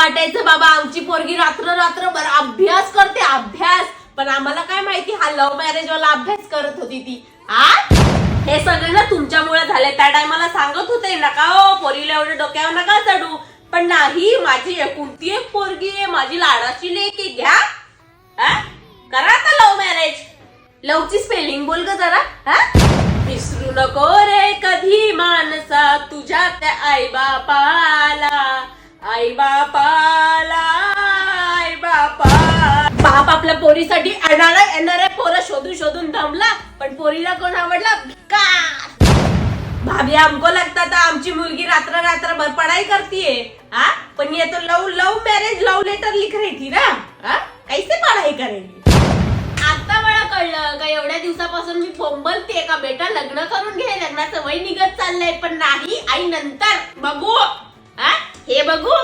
वाटायचं बाबा आमची पोरगी रात्र रात्रभर अभ्यास करते अभ्यास, पण आम्हाला काय माहिती हा लव्ह मॅरेज वाला अभ्यास करत होती ती. हे सगळं ना तुमच्यामुळे झाले. त्या टायमाला सांगत होते नका हो पोरीला एवढे डोक्यावर नका चढू, पण नाही, माझी एकुलती एक पोरगी आहे, माझी लाडाची लेक आहे, घ्या करा आता लव्ह मॅरेज. लवची स्पेलिंग बोल ग जरा. विसरू नको रे कधी मानसा तुझ्या त्या आई बापाला, आई बापाला, आई बापा. बाप आपल्या पोरीसाठी येणाऱ्या पोरं शोधून शोधून दमला, पण पोरीला कोण आवडला? भिकार. भाभी हमको लगता था आमची मुलगी रात्र रात्रभर पढ़ाई करती है, पण ये तो लव मैरिज लव लेटर लिख रही थी ना, कैसे पढ़ाई करेगी? आता मला कळलं का एवढ्या दिवसापासून मी बोंबलते का बेटा लग्न करून घे, लग्नाचं वय निघत चाललंय, पण नाही आई नंतर बघू, हे बघू.